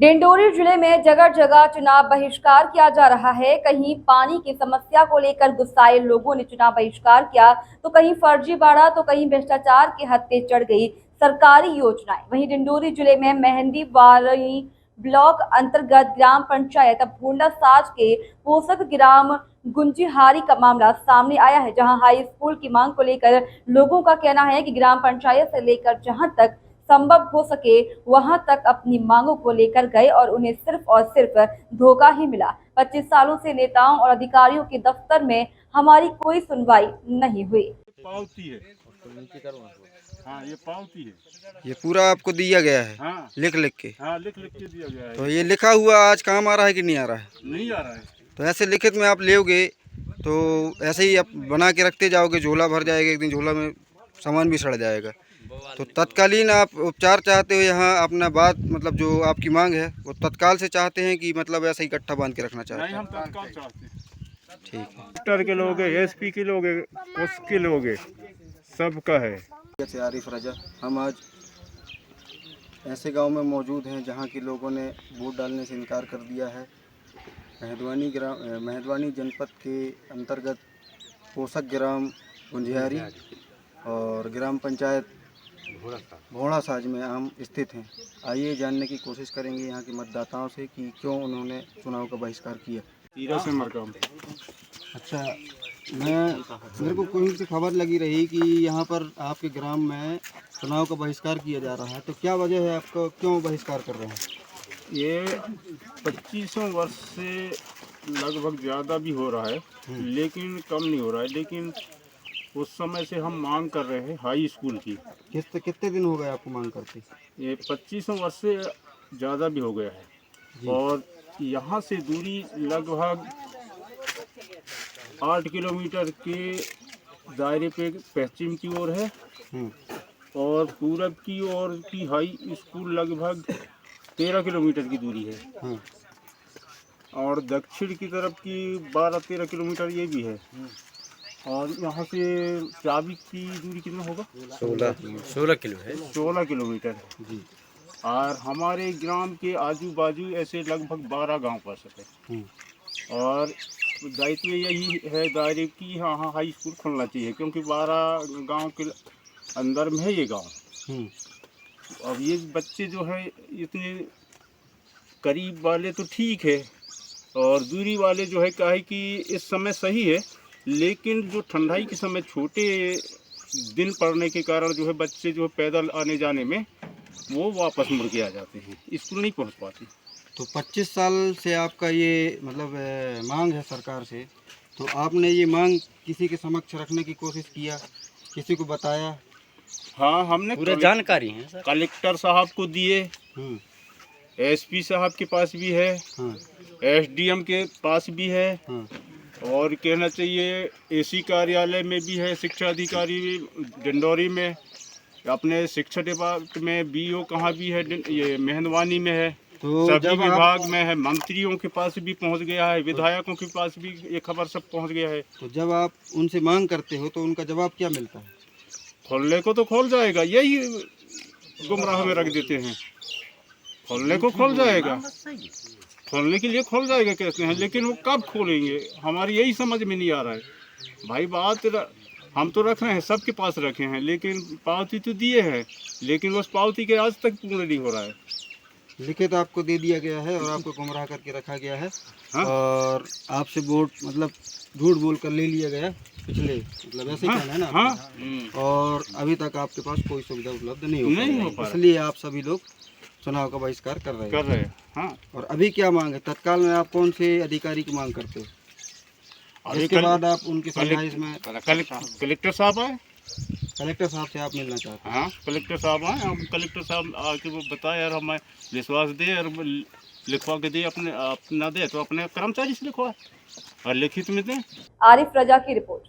डिंडोरी जिले में जगह जगह चुनाव बहिष्कार किया जा रहा है। कहीं पानी की समस्या को लेकर गुस्साए लोगों ने चुनाव बहिष्कार किया, तो कहीं फर्जीवाड़ा, तो कहीं भ्रष्टाचार के हत्थे चढ़ गई सरकारी योजनाएं। वहीं डिंडोरी जिले में मेहंदीवाड़ी ब्लॉक अंतर्गत ग्राम पंचायत भोंडा साज के पोषक ग्राम गुंजिहारी का मामला सामने आया है, जहां हाई स्कूल की मांग को लेकर लोगों का कहना है कि ग्राम पंचायत से लेकर जहां तक संभव हो सके वहां तक अपनी मांगों को लेकर गए और उन्हें सिर्फ और सिर्फ धोखा ही मिला। 25 सालों से नेताओं और अधिकारियों के दफ्तर में हमारी कोई सुनवाई नहीं हुई। पावती है। हाँ, ये पावती है। ये पूरा आपको दिया गया है? हाँ, लिख लिख के? हाँ, लिख लिख के दिया गया है। तो ये लिखा हुआ आज काम आ रहा है कि नहीं आ रहा है? नहीं आ रहा है। तो ऐसे लिखित में आप लोगे तो ऐसे ही आप बना के रखते जाओगे, झोला भर जाएगा, एक दिन झोला में सामान भी सड़ जाएगा। तो तत्कालीन आप उपचार चाहते हो यहाँ अपना बात, मतलब जो आपकी मांग है वो तत्काल से चाहते हैं कि मतलब ऐसा ही इकट्ठा बांध के रखना चाहते नहीं, हैं? हम तत्काल चाहते हैं। ठीक है। कलेक्टर के लोग है, एसपी के लोग है, कुछ के लोग है, सबका है। से आरिफ रजा, हम आज ऐसे गांव में मौजूद हैं जहां के लोगों ने वोट डालने से इनकार कर दिया है। मेहंदवानी जनपद के अंतर्गत पोषक ग्राम गुंजिहारी और ग्राम पंचायत भोंडा साज में हम स्थित हैं। आइए जानने की कोशिश करेंगे यहाँ के मतदाताओं से कि क्यों उन्होंने चुनाव का बहिष्कार किया। अच्छा, मेरे को कोई से खबर लगी रही कि यहाँ पर आपके ग्राम में चुनाव का बहिष्कार किया जा रहा है, तो क्या वजह है, आपको क्यों बहिष्कार कर रहे हैं? ये 25 वर्ष से लगभग ज़्यादा भी हो रहा है, लेकिन कम नहीं हो रहा है। लेकिन उस समय से हम मांग कर रहे हैं हाई स्कूल की। कितने दिन हो गए आपको मांग करते? ये 25 वर्ष से ज़्यादा भी हो गया है। और यहाँ से दूरी लगभग 8 किलोमीटर के दायरे पे पश्चिम की ओर है और पूरब की ओर की हाई स्कूल लगभग 13 किलोमीटर की दूरी है और दक्षिण की तरफ की 12-13 किलोमीटर ये भी है। और यहाँ से चाबी की दूरी कितना होगा? 16 किलो है। 16 किलोमीटर है जी। और हमारे ग्राम के आजू बाजू ऐसे लगभग 12 गांव पड़ सके और दायित्व यही है दायरे की यहाँ हाई स्कूल खोलना चाहिए, क्योंकि 12 गांव के अंदर में है ये गांव। अब ये बच्चे जो है इतने करीब वाले तो ठीक है और दूरी वाले जो है क्या है कि इस समय सही है, लेकिन जो ठंडाई के समय छोटे दिन पड़ने के कारण जो है बच्चे जो है पैदल आने जाने में वो वापस मुड़ के आ जाते हैं, स्कूल नहीं पहुंच पाते। तो 25 साल से आपका ये मतलब मांग है सरकार से, तो आपने ये मांग किसी के समक्ष रखने की कोशिश किया, किसी को बताया? हाँ, हमने पूरा जानकारी है सर। कलेक्टर साहब को दिए, एसपी साहब के पास भी है, एसडीएम के पास भी है और कहना चाहिए एसी कार्यालय में भी है, शिक्षा अधिकारी डिंडोरी में, अपने शिक्षा डिपार्टमेंट में बीओ कहाँ भी है, ये मेहंदवानी में है, तो सभी विभाग में है, मंत्रियों के पास भी पहुंच गया है, विधायकों के पास भी ये खबर सब पहुंच गया है। तो जब आप उनसे मांग करते हो तो उनका जवाब क्या मिलता है? खोलने को तो खोल जाएगा, यही गुमराह में रख देते हैं। खोलने को खोल जाएगा, खोलने के लिए खोल जाएगा कहते हैं, लेकिन वो कब खोलेंगे हमारी यही समझ में नहीं आ रहा है। भाई बात हम तो रख रहे हैं, सबके पास रखे हैं, लेकिन पावती तो दिए हैं, लेकिन उस पावती के आज तक पूर्ण नहीं हो रहा है। लिखित आपको दे दिया गया है और आपको गुमराह करके रखा गया है। और आपसे वोट मतलब झूठ बोल कर ले लिया गया पिछले, मतलब ऐसे ही कहना है ना। और अभी तक आपके पास कोई सुविधा उपलब्ध नहीं हो पा रहा, इसलिए आप सभी लोग चुनाव का बहिष्कार कर रहे हैं। हाँ। और अभी क्या मांग है तत्काल में, आप कौन से अधिकारी की मांग करते हो? इसके बाद आप उनकी समझाइश में कलेक्टर साहब आए, कलेक्टर साहब से आप मिलना चाहते हैं? हाँ, कलेक्टर साहब आए, हम कलेक्टर साहब आके वो बताए यार हमें विश्वास दे और लिखवा के दे, अपना दे तो अपने कर्मचारी से लिखवा और लिखित में दे। आरिफ रजा की रिपोर्ट।